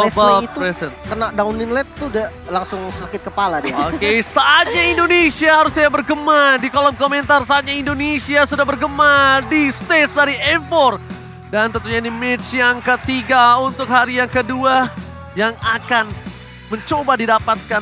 Leslie itu kena downing late tuh udah langsung sakit kepala dia. Oke, saatnya Indonesia harusnya bergema di kolom komentar. Saatnya Indonesia sudah bergema di stage dari M4. Dan tentunya ini match yang ketiga untuk hari yang kedua yang akan mencoba didapatkan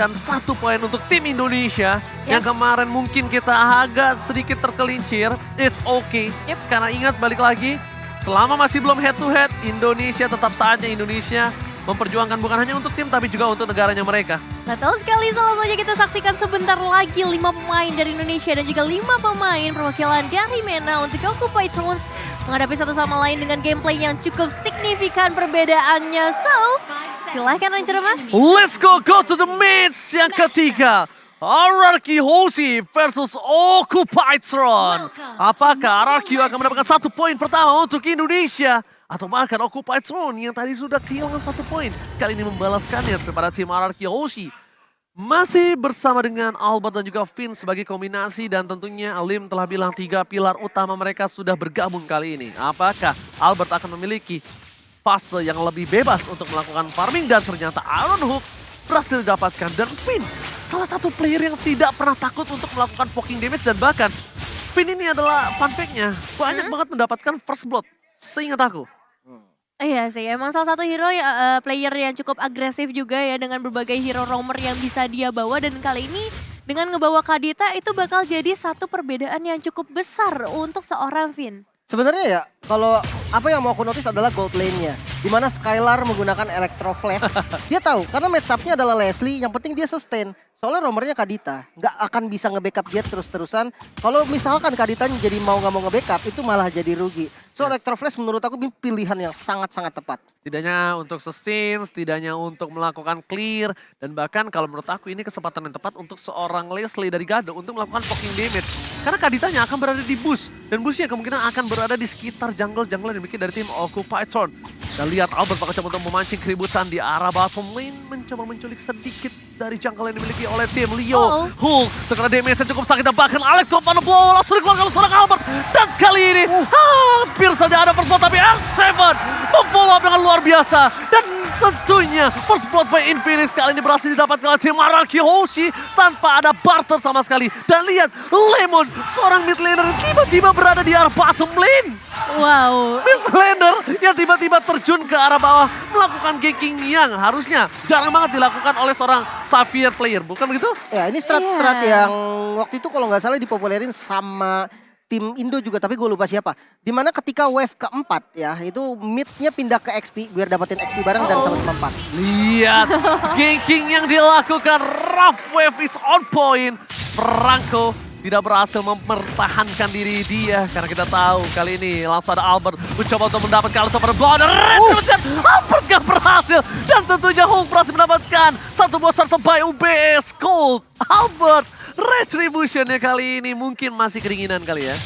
1 poin untuk tim Indonesia. Yang kemarin mungkin kita agak sedikit tergelincir. It's okay. Karena ingat balik lagi, selama masih belum head to head, Indonesia tetap saatnya Indonesia memperjuangkan bukan hanya untuk tim tapi juga untuk negaranya mereka. Betul sekali, langsung saja kita saksikan sebentar lagi 5 pemain dari Indonesia dan juga 5 pemain perwakilan dari MENA untuk Occupy Thrones menghadapi satu sama lain dengan gameplay yang cukup signifikan perbedaannya. So, silahkan lancar Mas. Let's go to the match yang ketiga. RRQ Hoshi versus Occupy Throne. Apakah RRQ akan mendapatkan 1 poin pertama untuk Indonesia? Atau bahkan Occupy Throne yang tadi sudah kehilangan 1 poin. Kali ini membalaskannya kepada tim RRQ Hoshi. Masih bersama dengan Albert dan juga Finn sebagai kombinasi. Dan tentunya Alim telah bilang 3 pilar utama mereka sudah bergabung kali ini. Apakah Albert akan memiliki fase yang lebih bebas untuk melakukan farming? Dan ternyata Iron Hook berhasil didapatkan. Dan Finn salah satu player yang tidak pernah takut untuk melakukan poking damage. Dan bahkan Finn ini adalah fun fact-nya banyak banget mendapatkan first blood. Seingat aku. Iya sih, emang salah satu hero player yang cukup agresif juga ya dengan berbagai hero roamer yang bisa dia bawa. Dan kali ini dengan ngebawa Kadita itu bakal jadi satu perbedaan yang cukup besar untuk seorang Finn. Sebenarnya ya, kalau apa yang mau aku notice adalah gold lane-nya. Dimana Skylar menggunakan Electro Flash. Dia tahu, karena match up-nya adalah Leslie, yang penting dia sustain. Soalnya romernya Kadita, nggak akan bisa nge-backup dia terus-terusan. Kalau misalkan Kaditanya jadi mau nggak mau nge-backup, itu malah jadi rugi. So Electro Flash menurut aku pilihan yang sangat-sangat tepat. Setidaknya untuk sustain, setidaknya untuk melakukan clear. Dan bahkan kalau menurut aku ini kesempatan yang tepat untuk seorang Leslie dari Gado untuk melakukan poking damage. Karena Kaditanya akan berada di bush. Dan bushnya kemungkinan akan berada di sekitar jungle-jungle yang dimiliki dari tim Occupy Throne. Dan lihat Albert bakal coba untuk memancing keributan di arah bottom lane. Mencoba menculik sedikit dari jungle yang dimiliki oleh tim Leo. Hulk terkena damage yang cukup sakit. Dan bahkan Alex coba blow langsung dikeluarkan seorang Albert. Dan kali ini hampir saja ada first blood, tapi R7 memfollow up dengan luar biasa. Dan tentunya first blood by Infinix kali ini berhasil didapatkan oleh tim RRQ Hoshi tanpa ada barter sama sekali. Dan lihat Lemon, seorang mid laner tiba-tiba berada di arah bottom lane. Wow. Mid laner yang tiba-tiba terjun ke arah bawah melakukan ganking yang harusnya jarang banget dilakukan oleh seorang Xavier player, bukan begitu? Ya ini strat-strat yang waktu itu kalau nggak salah dipopulerin sama tim Indo juga, tapi gue lupa siapa. Dimana ketika wave keempat ya, itu midnya pindah ke XP biar dapetin XP bareng dan sama-sama 4. Lihat ganking yang dilakukan, rough wave is on point. Franco tidak berhasil mempertahankan diri dia karena kita tahu kali ini langsung ada Albert mencoba untuk mendapatkan super blood. Albert gak berhasil dan tentunya Hulk berhasil mendapatkan 1 buah terbaik UBS Gold. Albert retributionnya kali ini mungkin masih keringinan kali ya.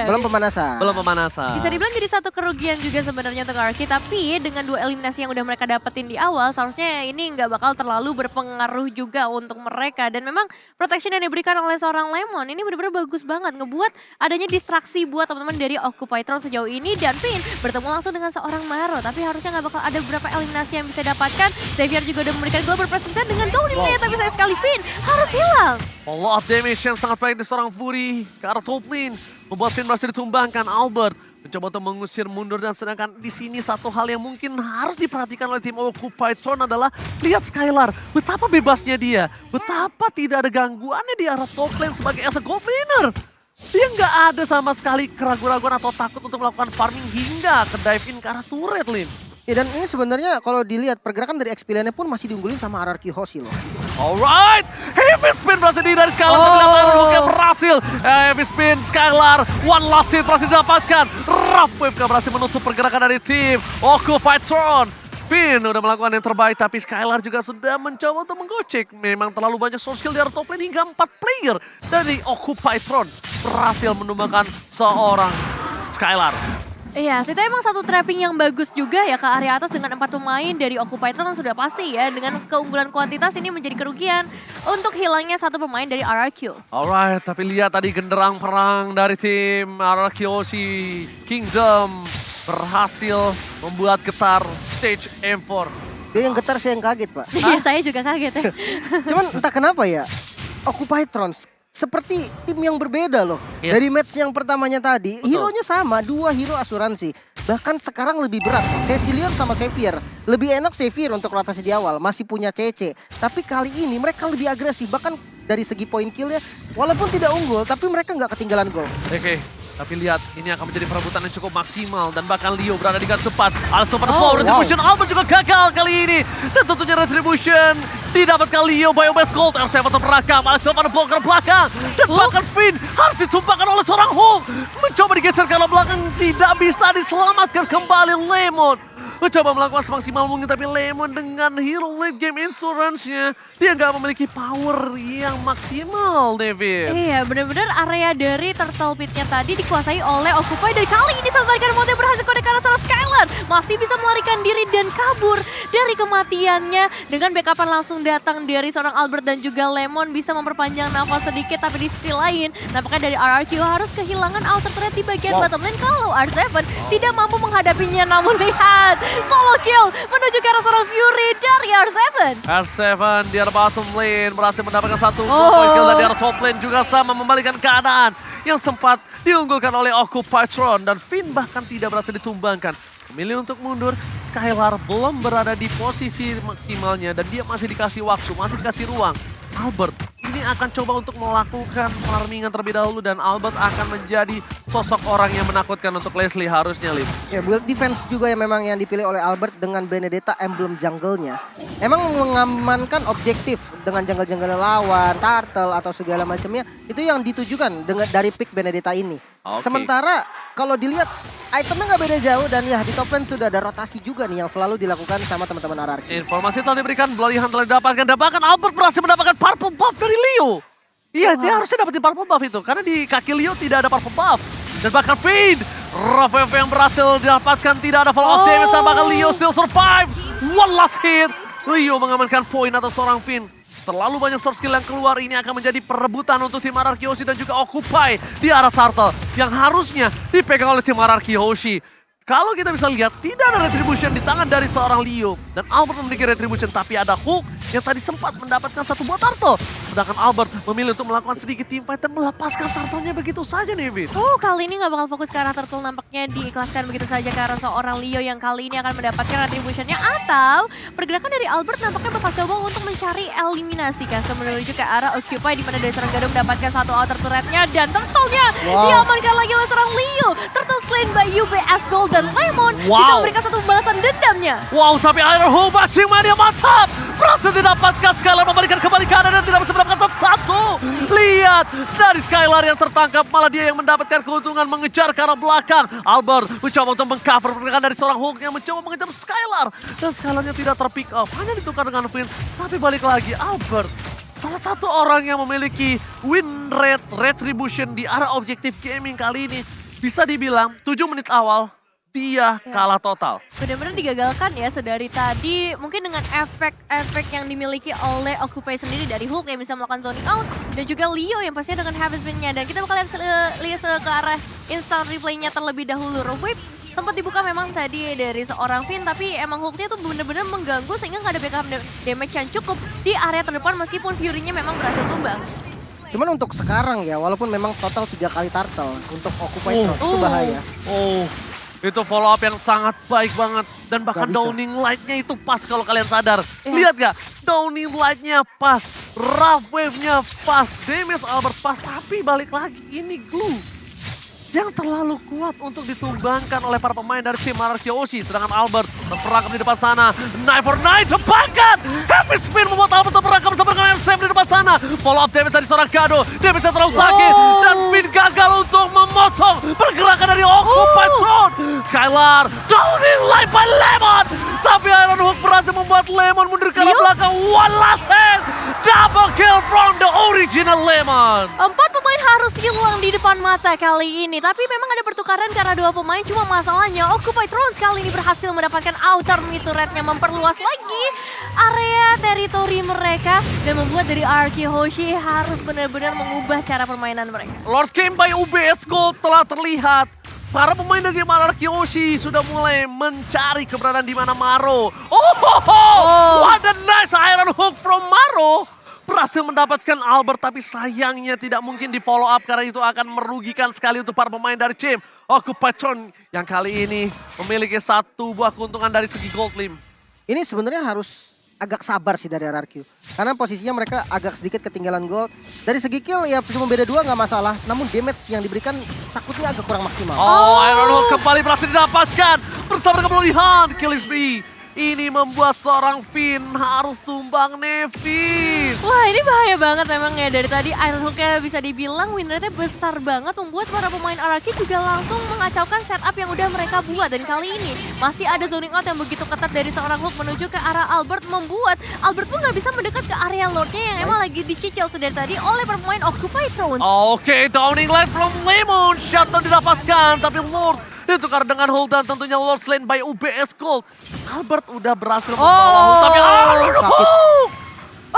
Belum pemanasan. Belum pemanasan. Bisa dibilang jadi satu kerugian juga sebenarnya untuk RRQ, tapi dengan 2 eliminasi yang udah mereka dapetin di awal, seharusnya ini nggak bakal terlalu berpengaruh juga untuk mereka. Dan memang protection yang diberikan oleh seorang Lemon ini benar-benar bagus banget, ngebuat adanya distraksi buat teman-teman dari Occupy Throne sejauh ini. Dan Finn bertemu langsung dengan seorang Maro, tapi harusnya nggak bakal ada beberapa eliminasi yang bisa dapatkan. Xavier juga udah memberikan global presence dengan dominate, tapi sayang sekali Finn harus hilang. Follow up damage yang sangat baik dari seorang Fury ke arah top lane. Membuat Finn berhasil ditumbangkan. Albert mencoba untuk mengusir mundur, dan sedangkan di sini satu hal yang mungkin harus diperhatikan oleh tim Occupy Throne adalah lihat Skylar. Betapa bebasnya dia. Betapa tidak ada gangguannya di arah top lane sebagai as a gold laner. Dia nggak ada sama sekali keraguan-raguan atau takut untuk melakukan farming hingga ke dive in ke arah turret lane. Ya dan ini sebenarnya kalau dilihat pergerakan dari XP lane-nya pun masih diunggulin sama RRQ Hoshi loh. Alright, heavy spin berhasil dari Skylar, tapi lihat Hulk berhasil. Heavy spin Skylar, one last hit berhasil didapatkan. Rough wave gak berhasil menutup pergerakan dari tim Occupy Throne. Finn udah melakukan yang terbaik, tapi Skylar juga sudah mencoba untuk menggocek. Memang terlalu banyak source skill di arah top lane hingga 4 player dari Occupy Throne berhasil menumbangkan seorang Skylar. Iya, itu emang satu trapping yang bagus juga ya ke area atas dengan 4 pemain dari Occupy Throne sudah pasti ya. Dengan keunggulan kuantitas ini menjadi kerugian untuk hilangnya 1 pemain dari RRQ. Alright, tapi lihat tadi genderang perang dari tim RRQ Hoshi Kingdom. berhasil membuat getar stage M4. Dia yang getar, saya yang kaget, Pak. Iya, saya juga kaget ya. Cuman entah kenapa ya, Occupy Trons seperti tim yang berbeda loh. Yes. Dari match yang pertamanya tadi, Betul. hero-nya sama, 2 hero asuransi. Bahkan sekarang lebih berat, Cecilion sama Xavier. Lebih enak Xavier untuk rotasi di awal, masih punya CC. Tapi kali ini mereka lebih agresif, bahkan dari segi point kill-nya, walaupun tidak unggul, tapi mereka nggak ketinggalan gol. Oke, tapi lihat ini akan menjadi perebutan yang cukup maksimal dan bahkan Leo berada di garis depan. Alex pada Oh, power wow. Retribution, Albert juga gagal kali ini. Dan tentunya Retribution didapatkan Leo by Obes Gold. R7 terberakam, Alex pada power ke belakang. Dan Hulk. bahkan Finn harus ditumpahkan oleh seorang Hulk. Mencoba digeser ke arah belakang, tidak bisa diselamatkan kembali Lemon. Mencoba melakukan semaksimal mungkin, tapi Lemon dengan hero late game insurance-nya, dia nggak memiliki power yang maksimal, David. Iya, benar-benar area dari Turtle Pit-nya tadi dikuasai oleh Occupy. Dan kali ini Sultan Mode berhasil kode ke arah sana Skylar. Masih bisa melarikan diri dan kabur dari kematiannya. Dengan backupan langsung datang dari seorang Albert dan juga Lemon bisa memperpanjang nafas sedikit. Tapi di sisi lain, nampaknya dari RRQ harus kehilangan outer turret di bagian bottom lane. Kalau R7 tidak mampu menghadapinya, namun lihat, solo kill menuju ke arah seorang Fury dari R7. R7 di arah bottom lane berhasil mendapatkan satu Oh. point kill dan di arah top lane juga sama membalikan keadaan yang sempat diunggulkan oleh Occupy Tron dan Finn bahkan tidak berhasil ditumbangkan. Memilih untuk mundur, Skylar belum berada di posisi maksimalnya dan dia masih dikasih waktu, masih dikasih ruang. Albert ini akan coba untuk melakukan farmingan terlebih dahulu dan Albert akan menjadi sosok orang yang menakutkan untuk Leslie harusnya, Lim. Ya, build defense juga yang memang yang dipilih oleh Albert dengan Benedetta emblem jungle-nya. Emang mengamankan objektif dengan jungle-jungle lawan, turtle atau segala macamnya. Itu yang ditujukan dengan dari pick Benedetta ini. Oke. Sementara kalau dilihat itemnya nggak beda jauh dan ya di top lane sudah ada rotasi juga nih yang selalu dilakukan sama teman-teman RRQ. Informasi telah diberikan, Bloody Hunt telah didapatkan dan bahkan Albert berhasil mendapatkan purple buff dari Leo. Iya, dia harusnya dapetin purple buff itu karena di kaki Leo tidak ada purple buff. Dan bahkan Finn, Ravev yang berhasil didapatkan tidak ada fall of damage dan bahkan Leo still survive. One last hit. Leo mengamankan poin atas seorang Finn. Terlalu banyak source skill yang keluar, ini akan menjadi perebutan untuk tim RRQ Hoshi dan juga Occupy di arah Turtle yang harusnya dipegang oleh tim RRQ Hoshi. Kalau kita bisa lihat, tidak ada retribution di tangan dari seorang Leo. Dan Albert memiliki retribution, tapi ada Hulk yang tadi sempat mendapatkan satu buah turtle. Sedangkan Albert memilih untuk melakukan sedikit teamfight dan melepaskan turtle-nya begitu saja nih, Vin. Kali ini nggak bakal fokus ke arah turtle, nampaknya diikhlaskan begitu saja ke arah seorang Leo yang kali ini akan mendapatkan retribution-nya. Atau pergerakan dari Albert nampaknya bakal coba untuk mencari eliminasi kan, menuju ke arah Occupy di mana dari seorang Gado mendapatkan satu outer turret-nya dan turtle-nya diamankan lagi oleh seorang Leo. Turtle slain by UBS Gold dan Lemon bisa memberikan satu balasan dendamnya. Wow, tapi Iron Hulk matching mania mantap. Berhasil didapatkan, Skylar membalikan kembali kanan dan tidak bisa mendapatkan satu. Lihat, dari Skylar yang tertangkap, malah dia yang mendapatkan keuntungan mengejar ke arah belakang. Albert mencoba untuk mengcover pergerakan dari seorang Hulk yang mencoba mengejar Skylar. Dan Skylarnya tidak terpick up, hanya ditukar dengan Finn. Tapi balik lagi, Albert salah satu orang yang memiliki win rate retribution di arah objektif gaming kali ini. Bisa dibilang 7 menit awal, dia kalah total. Benar-benar digagalkan ya sedari tadi, mungkin dengan efek-efek yang dimiliki oleh Occupy sendiri dari Hulk yang bisa melakukan zoning out dan juga Leo yang pastinya dengan heavy spin-nya. Dan kita bakal lihat ke arah instant replay-nya terlebih dahulu. Whip sempat dibuka memang tadi dari seorang Finn, tapi emang Hulk-nya tuh benar-benar mengganggu sehingga nggak ada backup damage yang cukup di area terdepan meskipun Fury-nya memang berhasil tumbang. Cuman untuk sekarang ya, walaupun memang total 3 kali turtle untuk Occupy Trons itu bahaya. Itu follow up yang sangat baik banget. Dan bahkan downing light-nya itu pas kalau kalian sadar. Lihat gak? Downing light-nya pas. Rough wave-nya pas. Damage Albert pas. Tapi balik lagi ini glue yang terlalu kuat untuk ditumbangkan oleh para pemain dari tim RRQ Hoshi. Sedangkan Albert terperangkap di depan sana. Knife for Knife terbangkan. Heavy spin membuat Albert terperangkap bersama dengan MSM di depan sana. Follow up damage dari seorang Gado. Damage terlalu sakit. Dan Finn gagal untuk memotong pergerakan dari Occupy Tron. Skylar downing light by Lemon. Tapi Iron Hulk berhasil membuat Lemon mundur ke arah belakang. One last hit. Double kill from the original Lemon. 4 pemain harus hilang di depan mata kali ini. Tapi memang ada pertukaran karena 2 pemain. Cuma masalahnya Occupy Trons kali ini berhasil mendapatkan outer mid turret-nya, memperluas lagi area teritori mereka. Dan membuat dari RRQ Hoshi harus benar-benar mengubah cara permainan mereka. Lord Game by UBS Gold telah terlihat. para pemain dari tim RRQ Hoshi sudah mulai mencari keberadaan di mana Maro. Oh, what a nice iron hook from Maro. Berhasil mendapatkan Albert, tapi sayangnya tidak mungkin di follow up karena itu akan merugikan sekali untuk para pemain dari tim Occupatron yang kali ini memiliki satu buah keuntungan dari segi gold lim. Ini sebenarnya harus agak sabar sih dari RRQ. Karena posisinya mereka agak sedikit ketinggalan gold. Dari segi kill ya cuma beda 2 nggak masalah. Namun damage yang diberikan takutnya agak kurang maksimal. Oh, Iron Hook kembali berhasil didapatkan bersama dengan pemulihan Killisby. Ini membuat seorang Finn harus tumbang Nevin. Wah, ini bahaya banget memang ya. Dari tadi Iron Hook-nya bisa dibilang win rate-nya besar banget, membuat para pemain RRQ juga langsung mengacaukan setup yang udah mereka buat. Dan kali ini masih ada zoning out yang begitu ketat dari seorang Hook menuju ke arah Albert, membuat Albert pun nggak bisa mendekat ke area Lord-nya yang emang lagi dicicil sedari tadi oleh para pemain Occupy Thrones. Oke, downing line from Lemon. Shutdown didapatkan, tapi Lord ditukar dengan hold dan tentunya Lord slain by UBS Gold. Albert udah berhasil membawa tapi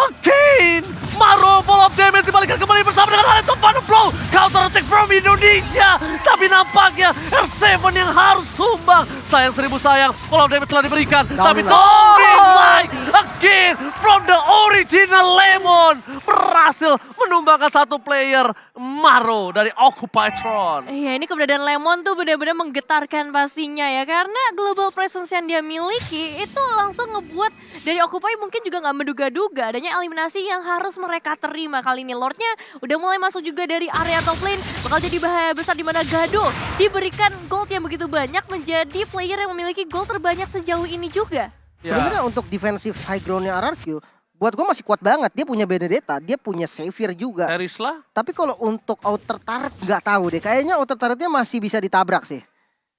again, Maro full of damage dibalikan kembali bersama dengan Alex Flow. Counter attack from Indonesia. Tapi nampaknya R7 yang harus tumbang. Sayang seribu sayang, full of damage telah diberikan. Tapi downing line again from the original Lemon. Berhasil menumbangkan satu player Maro dari Occupatron. Iya, ini keberadaan Lemon tuh benar-benar menggetarkan pastinya ya. Karena global presence yang dia miliki itu langsung ngebuat dari Occupy mungkin juga nggak menduga-duga adanya eliminasi yang harus mereka terima. Kali ini Lordnya udah mulai masuk juga dari area top lane. Bakal jadi bahaya besar di mana Gado diberikan gold yang begitu banyak menjadi player yang memiliki gold terbanyak sejauh ini juga. Sebenarnya untuk defensive high ground-nya RRQ, buat gue masih kuat banget. Dia punya Benedetta, dia punya Xavier juga. Erisla? Tapi kalau untuk outer turret nggak tahu deh. Kayaknya outer turretnya masih bisa ditabrak sih.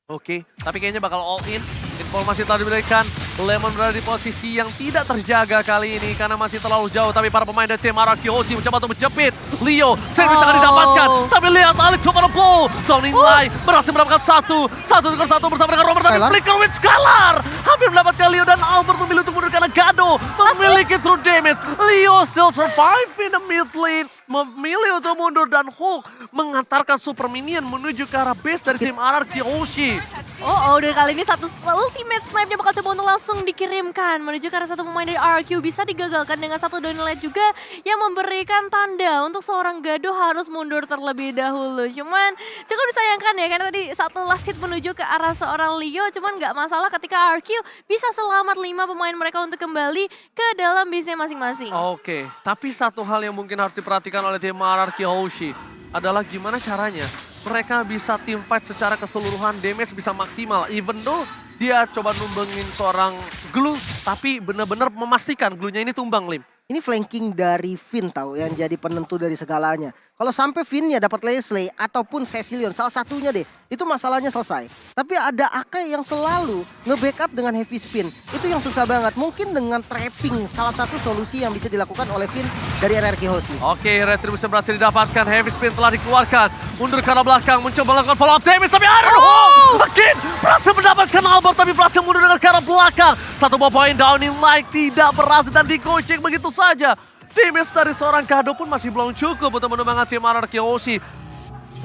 Oke, tapi kayaknya bakal all in. Informasi telah diberikan. Lemon berada di posisi yang tidak terjaga kali ini karena masih terlalu jauh. Tapi para pemain dari tim RRQ Hoshi mencoba untuk menjepit. Leo, service akan didapatkan. Tapi lihat Alex coba blow. Downing line berhasil mendapatkan satu bersama dengan Robert. Tapi flicker with Scalar. Hampir mendapatkan Leo dan Albert memilih untuk mundur karena Gado memiliki true damage. Leo still survive in the mid lane. Memilih untuk mundur dan Hulk mengantarkan super minion menuju ke arah base dari tim RRQ Hoshi. Dan kali ini satu ultimate snipe-nya bakal coba untuk langsung dikirimkan menuju ke arah satu pemain dari RRQ. Bisa digagalkan dengan satu downlight juga yang memberikan tanda untuk seorang Gado harus mundur terlebih dahulu. Cuman cukup disayangkan ya karena tadi satu last hit menuju ke arah seorang Leo. Cuman nggak masalah ketika RRQ bisa selamat 5 pemain mereka untuk kembali ke dalam base-nya masing-masing. Oke, tapi satu hal yang mungkin harus diperhatikan oleh tim RRQ Hoshi adalah gimana caranya mereka bisa team fight secara keseluruhan, damage bisa maksimal. Even though dia coba numbangin seorang Glue, tapi benar-benar memastikan Glue-nya ini tumbang, Lim. Ini flanking dari Finn tahu yang jadi penentu dari segalanya. Kalau sampai Finn-nya dapat Leslie ataupun Cecilion, salah satunya deh, itu masalahnya selesai. Tapi ada Akai yang selalu nge-backup dengan heavy spin. Itu yang susah banget. Mungkin dengan trapping salah satu solusi yang bisa dilakukan oleh Finn dari RRQ Hoshi. Oke, Retribution berhasil didapatkan. Heavy spin telah dikeluarkan. Mundur ke arah belakang, mencoba melakukan follow up damage. Tapi again, berhasil mendapatkan Albert, tapi berhasil mundur dengan ke arah belakang. Satu buah poin downing like tidak berhasil dan digocek begitu saja. Damage dari seorang Gado pun masih belum cukup untuk menumbangkan tim RRQ Hoshi.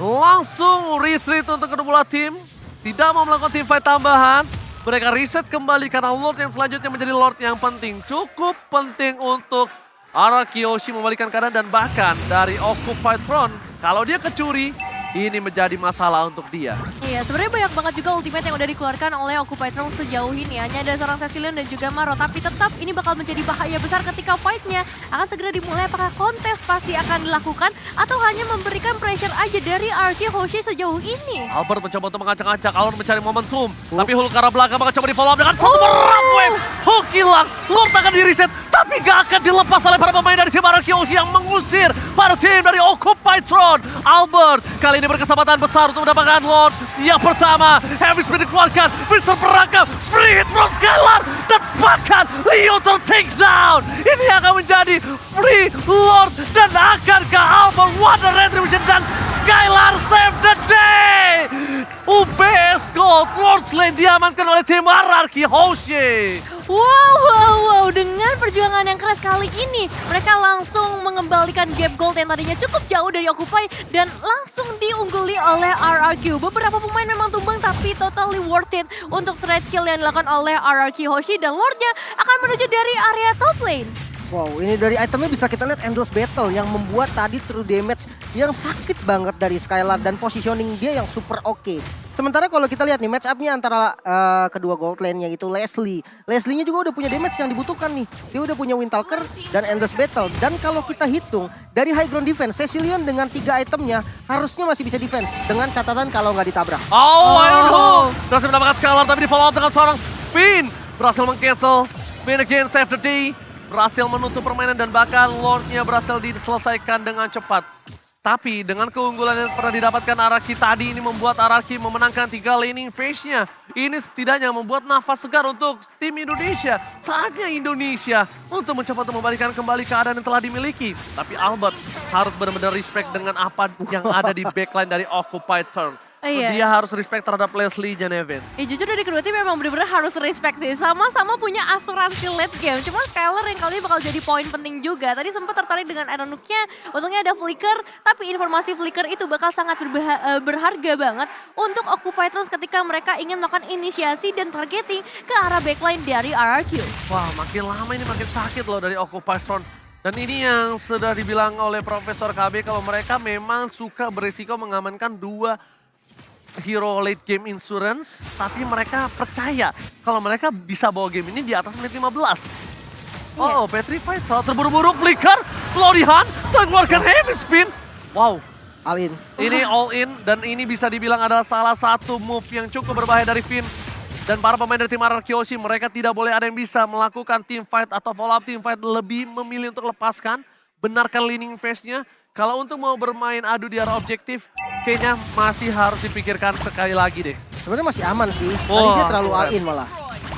Langsung retreat untuk kedua tim. Tidak mau melakukan team fight tambahan. Mereka reset kembali karena Lord yang selanjutnya menjadi Lord yang penting. Cukup penting untuk RRQ Hoshi membalikan keadaan dan bahkan dari Occupy Throne. Kalau dia kecuri, ini menjadi masalah untuk dia. Iya, sebenarnya banyak banget juga ultimate yang udah dikeluarkan oleh Occupy Throne sejauh ini. Hanya ada seorang Cecilion dan juga Maro. Tapi tetap ini bakal menjadi bahaya besar ketika fight-nya akan segera dimulai. Apakah kontes pasti akan dilakukan atau hanya memberikan pressure aja dari RRQ Hoshi sejauh ini? Albert mencoba untuk mengacak-acak, Albert mencari momentum. Tapi Hulk ke arah belakang bakal coba di follow up dengan satu merap wave. Hulk hilang, Lord akan di-reset. Tapi gak akan dilepas oleh para pemain dari tim RRQ Hoshi yang mengusir para tim dari Occupy Throne. Albert kali ini berkesempatan besar untuk mendapatkan Lord yang pertama. Heavy spin dikeluarkan, Mister perangkap, free hit from Skylar. Dan bahkan Leo ter-take down. Ini akan menjadi free Lord dan akan ke Albert. What a retribution dan Skylar save the day. UBS Gold, Lord Slayer lane diamankan oleh tim RRQ Hoshi. Wow, dengan perjuangan yang keras kali ini, mereka langsung mengembalikan gap gold yang tadinya cukup jauh dari Occupy dan langsung diungguli oleh RRQ. Beberapa pemain memang tumbang tapi totally worth it untuk trade kill yang dilakukan oleh RRQ Hoshi dan Lordnya akan menuju dari area top lane. Wow, ini dari itemnya bisa kita lihat Endless Battle yang membuat tadi true damage yang sakit banget dari Skylar dan positioning dia yang super oke. Sementara kalau kita lihat nih match up-nya antara kedua gold lane-nya itu Leslie. Leslie-nya juga udah punya damage yang dibutuhkan nih. Dia udah punya Windtalker dan Endless Battle. Dan kalau kita hitung dari high ground defense, Cecilion dengan 3 itemnya harusnya masih bisa defense. Dengan catatan kalau nggak ditabrak. Iron Hook berhasil mendapatkan Skylar tapi di follow up dengan seorang Spin. Berhasil meng-cancel. Spin again save the day. Berhasil menutup permainan dan bahkan Lordnya berhasil diselesaikan dengan cepat. Tapi dengan keunggulan yang pernah didapatkan RRQ tadi ini membuat RRQ memenangkan 3 laning phase-nya. Ini setidaknya membuat nafas segar untuk tim Indonesia. Saatnya Indonesia untuk mencoba untuk membalikan kembali keadaan yang telah dimiliki. Tapi Albert harus benar-benar respect dengan apa yang ada di backline dari Occupied Turn. Iya. Dia harus respect terhadap Leslie dan Evan. Jujur dari kedua tim memang benar-benar harus respect sih. Sama-sama punya asuransi late game. Cuma Skylar yang kali ini bakal jadi poin penting juga. Tadi sempat tertarik dengan Iron Hook-nya. Untungnya ada Flicker. Tapi informasi Flicker itu bakal sangat berharga banget untuk Occupy Trons ketika mereka ingin melakukan inisiasi dan targeting ke arah backline dari RRQ. Wah, makin lama ini makin sakit loh dari Occupy Throne. Dan ini yang sudah dibilang oleh Profesor KB kalau mereka memang suka berisiko mengamankan 2 hero late game insurance, tapi mereka percaya kalau mereka bisa bawa game ini di atas menit 15. Oh, Petrified terburu-buru Flicker, Lorihan terkeluarkan heavy spin. Wow, All in. ini all in dan ini bisa dibilang adalah salah satu move yang cukup berbahaya dari Finn. Dan para pemain dari tim RRQ Hoshi, mereka tidak boleh ada yang bisa melakukan team fight atau follow up team fight, lebih memilih untuk lepaskan, benarkan leaning phase-nya. Kalau untuk mau bermain adu di arah objektif, kayaknya masih harus dipikirkan sekali lagi deh. Sebenarnya masih aman sih. Tadi Wah, dia terlalu keren. all in malah.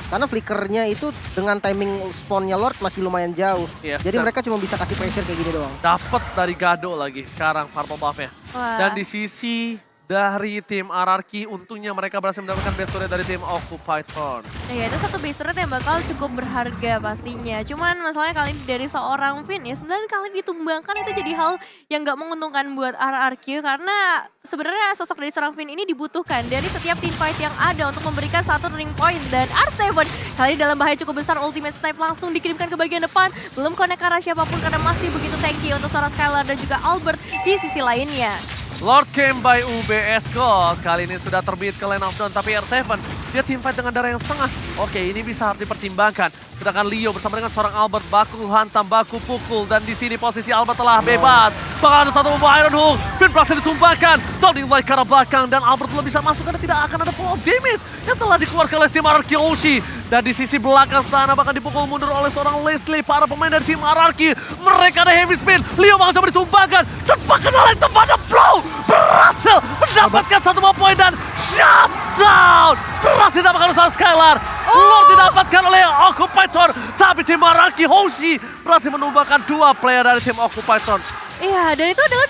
Karena flickernya itu dengan timing spawnnya Lord masih lumayan jauh. Yes, Jadi dan- mereka cuma bisa kasih pressure kayak gini doang. Dapat dari Gado lagi sekarang purple buff-nya. Wah. Dan di sisi dari tim RRQ, untungnya mereka berhasil mendapatkan best turret dari tim Occupied Throne. Iya, itu satu base turret yang bakal cukup berharga pastinya. Cuman masalahnya kali ini dari seorang Finn ya, 9 kali ditumbangkan itu jadi hal yang gak menguntungkan buat RRQ. Karena sebenarnya sosok dari seorang Finn ini dibutuhkan dari setiap team fight yang ada untuk memberikan satu turning point. Dan R7 kali ini dalam bahaya cukup besar, ultimate snipe langsung dikirimkan ke bagian depan. Belum connect ke arah siapapun karena masih begitu tanky untuk seorang Skylar dan juga Albert di sisi lainnya. Lord came by UBS Gold. Kali ini sudah terbit ke lane of down, tapi R7 dia team fight dengan darah yang setengah. Oke, ini bisa harus dipertimbangkan. Sedangkan Leo bersama dengan seorang Albert baku hantam, baku pukul. Dan di sini posisi Albert telah bebas. Bakal ada satu membawa Iron Hook. Finn berhasil ditumbangkan. Tony Light ke arah belakang. Dan Albert belum bisa masuk karena tidak akan ada follow-up damage yang telah dikeluarkan oleh tim RRQ Hoshi. Dan di sisi belakang sana bahkan dipukul mundur oleh seorang Leslie. Para pemain dari tim RRQ. Mereka ada heavy spin. Leo bakal coba ditumbangkan. Tepat kenal yang tepat. Blow. Berhasil mendapatkan satu poin dan shutdown. Berhasil didapatkan oleh Skylar. Lord didapatkan oleh Occupied Throne. Tapi tim RRQ Hoshi berhasil menumbangkan 2 player dari tim Occupied Throne. Iya, dan itu adalah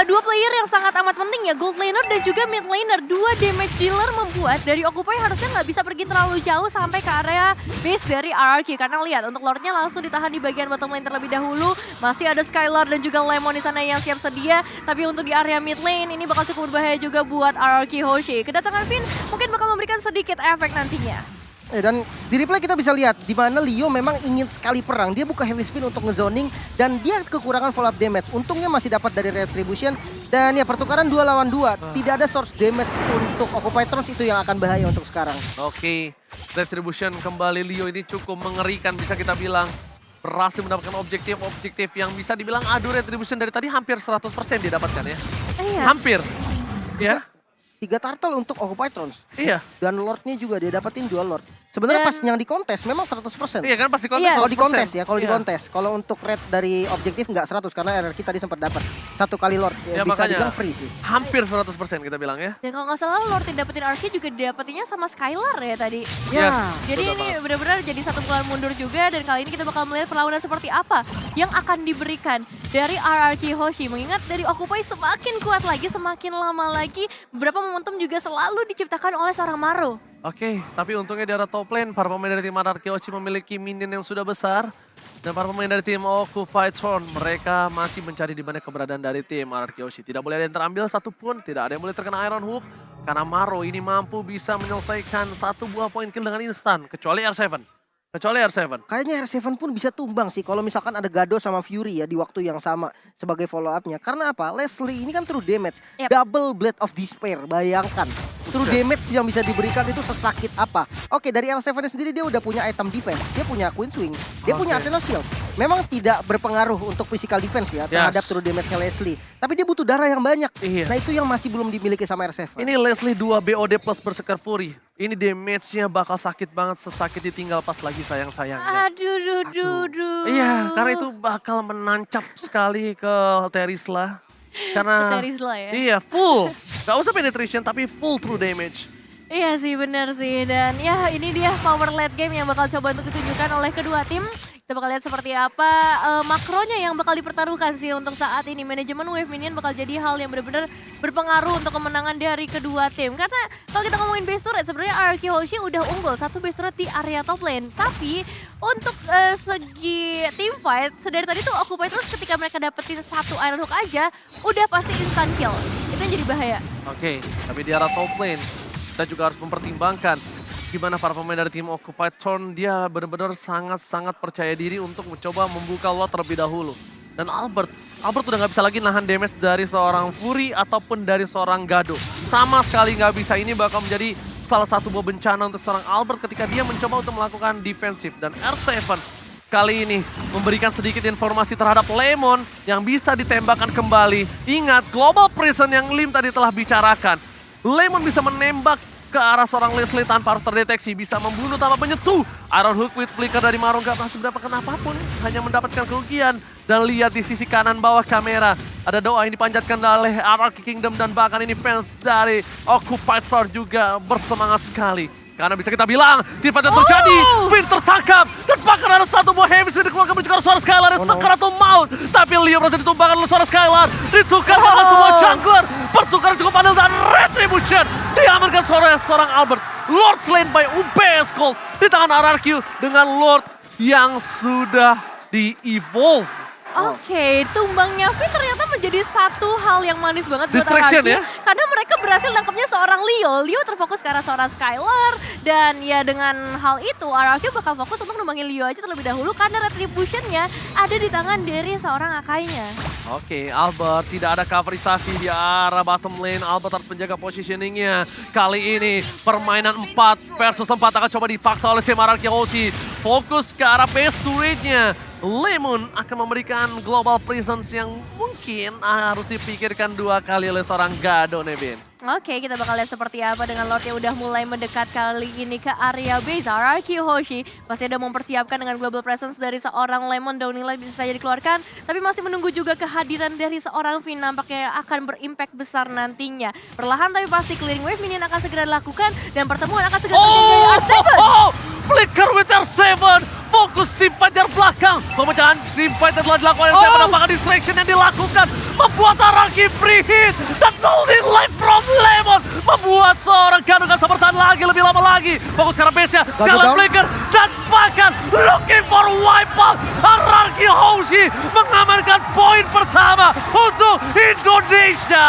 dua player yang sangat amat penting ya, gold laner dan juga mid laner. 2 damage dealer membuat dari Occupy harusnya nggak bisa pergi terlalu jauh sampai ke area base dari RRQ. Karena lihat, untuk Lordnya langsung ditahan di bagian bottom lane terlebih dahulu. Masih ada Skylar dan juga Lemon di sana yang siap sedia. Tapi untuk di area mid lane ini bakal cukup berbahaya juga buat RRQ Hoshi. Kedatangan Finn mungkin bakal memberikan sedikit efek nantinya. Dan di replay kita bisa lihat di mana Leo memang ingin sekali perang. Dia buka heavy spin untuk ngezoning dan dia kekurangan follow up damage. Untungnya masih dapat dari Retribution. Dan ya pertukaran 2 lawan 2. Tidak ada source damage untuk Occupied Trons, itu yang akan bahaya untuk sekarang. Oke, Retribution kembali. Leo ini cukup mengerikan bisa kita bilang. Berhasil mendapatkan objektif yang bisa dibilang adu Retribution dari tadi hampir 100% didapatkan ya. Iya. Hampir. Ya, 3 turtle untuk Occupied Trons. iya. Dan Lordnya juga dia dapatin 2 Lord. Sebenarnya Dan- pas yang di kontes memang 100%. Iya kan pasti kontes. Iya. Kalau di 100%. kontes ya, kalau di Iya. kontes. Kalau untuk rate dari objektif nggak 100 karena RRQ tadi sempat dapat 1 kali Lord. Ya, Bisa makanya. dibilang free sih. Hampir 100% kita bilang ya. Dan kalau nggak salah Lord yang dapetin RRQ juga dapetinnya sama Skylar ya tadi. Ya. Yes. Jadi Betul ini banget. benar-benar jadi satu bulan mundur juga, dan kali ini kita bakal melihat perlawanan seperti apa yang akan diberikan dari RRQ Hoshi. Mengingat dari Occupy semakin kuat lagi, semakin lama lagi, beberapa momentum juga selalu diciptakan oleh seorang Maro. Oke, tapi untungnya di arah top lane, para pemain dari tim RRQ Hoshi memiliki minion yang sudah besar. Dan para pemain dari tim Occupy Throne, mereka masih mencari di mana keberadaan dari tim RRQ Hoshi. Tidak boleh ada yang terambil satupun, tidak ada yang boleh terkena Iron Hook. Karena Maro ini mampu bisa menyelesaikan satu buah poin kill dengan instan, kecuali R7. Kecuali R7. Kayaknya R7 pun bisa tumbang sih kalau misalkan ada Gado sama Fury ya di waktu yang sama sebagai follow up-nya. Karena apa? Leslie ini kan true damage. Yep. Double Blade of Despair, bayangkan. True damage yang bisa diberikan itu sesakit apa. Oke, dari R7 sendiri dia udah punya item defense. Dia punya Queen Swing, dia punya Athena Shield. Memang tidak berpengaruh untuk physical defense ya terhadap true damage-nya Leslie. Tapi dia butuh darah yang banyak. Iya. Nah itu yang masih belum dimiliki sama R7. Ini Leslie 2 BOD plus Berserker Fury. Ini damage-nya bakal sakit banget, sesakit ditinggal pas lagi sayang-sayangnya. Aduh. Iya, karena itu bakal menancap sekali ke Terisla. Karena Terisla ya? Iya, full. Gak usah penetration tapi full true damage. Iya sih, bener sih. Dan ya ini dia power late game yang bakal coba untuk ditunjukkan oleh kedua tim. Kita bakal lihat seperti apa makronya yang bakal dipertaruhkan sih untuk saat ini. Manajemen wave minion bakal jadi hal yang benar-benar berpengaruh untuk kemenangan dari kedua tim. Karena kalau kita ngomongin base turret, sebenarnya RRQ Hoshi udah unggul satu base turret di area top lane. Tapi untuk segi team fight, sedari tadi tuh Occupy terus ketika mereka dapetin satu Iron Hook aja, udah pasti instant kill. Itu yang jadi bahaya. Oke, tapi di arah top lane, kita juga harus mempertimbangkan gimana para pemain dari tim Occupy Throne, dia benar-benar sangat-sangat percaya diri untuk mencoba membuka lot terlebih dahulu. Dan Albert udah nggak bisa lagi nahan damage dari seorang Fury ataupun dari seorang Gado. Sama sekali nggak bisa, ini bakal menjadi salah satu buah bencana untuk seorang Albert ketika dia mencoba untuk melakukan defensif. Dan R7 kali ini memberikan sedikit informasi terhadap Lemon yang bisa ditembakkan kembali. Ingat, Global Prison yang Lim tadi telah bicarakan. Lemon bisa menembak ke arah seorang Leslie tanpa harus terdeteksi, bisa membunuh tanpa menyentuh. Iron Hook with flicker dari Maro gak masih mendapatkan apapun, hanya mendapatkan kerugian. Dan lihat di sisi kanan bawah kamera, ada doa yang dipanjatkan oleh RRQ Kingdom dan bahkan ini fans dari Occupy Throne juga bersemangat sekali. Karena bisa kita bilang, team fight yang terjadi, Finn tertangkap, dan bahkan ada satu buah heavy sudah dikeluarkan menuju ke suara Skylar yang Sakaratul Maut. Tapi Leo berhasil ditumbangkan oleh suara Skylar, ditukar dengan semua jungler, pertukaran cukup adil dan retribution. Diamankan seorang Albert, Lord slain by UBS Gold di tangan RRQ dengan Lord yang sudah di-evolve. Oke, tumbangnya Finn ternyata menjadi satu hal yang manis banget buat Distraction RRQ. ya? Karena mereka berhasil nangkepnya seorang Leo. Leo terfokus ke arah seorang Skylar. Dan ya dengan hal itu RRQ bakal fokus untuk numbangin Leo aja terlebih dahulu. Karena retributionnya ada di tangan dari seorang Akainya. Oke, Albert tidak ada coverisasi di arah bottom lane. Albert harus menjaga positioningnya. Kali ini permainan 4 versus 4 akan coba dipaksa oleh tim RRQ Hoshi. Fokus ke arah base turret-nya. Lemon akan memberikan global presence yang mungkin harus dipikirkan dua kali oleh seorang Gado, Nebin. Oke, kita bakal lihat seperti apa dengan Lord yang udah mulai mendekat kali ini ke area base. RRQ Hoshi pasti udah mempersiapkan dengan global presence dari seorang Lemon. Downing Light bisa saja dikeluarkan, tapi masih menunggu juga kehadiran dari seorang Finn. Nampaknya akan berimpact besar nantinya. Perlahan tapi pasti clearing wave minion akan segera dilakukan dan pertemuan akan segera terjadi dari R7. Flicker with R7, fokus tim fight dari belakang. Pemecahan tim fight yang telah dilakukan R7, apakah distraction yang dilakukan membuat RRQ free hit. Dan Downing Light from Lemon membuat seorang Gado gak bisa bertahan lagi lebih lama lagi. Fokus ke arah base-nya, Scarlet Flicker dan bahkan looking for wipeout. RRQ Hoshi mengamankan poin pertama untuk Indonesia.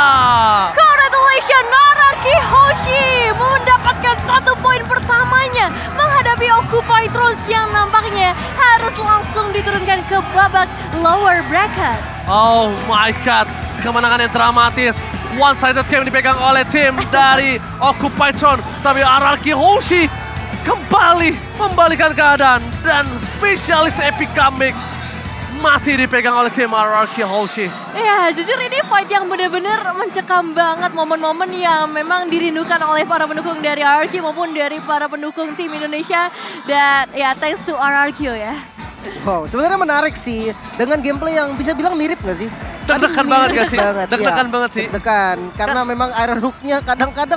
Congratulations, RRQ Hoshi mendapatkan 1 poin pertamanya menghadapi Occupy Throne yang nampaknya harus langsung diturunkan ke babak lower bracket. Oh my god, kemenangan yang dramatis. One-sided game dipegang oleh tim dari Occupy Throne. Tapi RRQ Hoshi kembali membalikan keadaan. Dan spesialis epic comeback masih dipegang oleh tim RRQ Hoshi. Ya, jujur ini fight yang benar-benar mencekam banget. Momen-momen yang memang dirindukan oleh para pendukung dari RRQ maupun dari para pendukung tim Indonesia. Dan ya, thanks to RRQ ya. Wow, sebenarnya menarik sih. Dengan gameplay yang bisa bilang mirip gak sih? Deg-degan banget gak sih? Deg-degan banget sih. Deg-degan, karena memang Iron Hook-nya kadang-kadang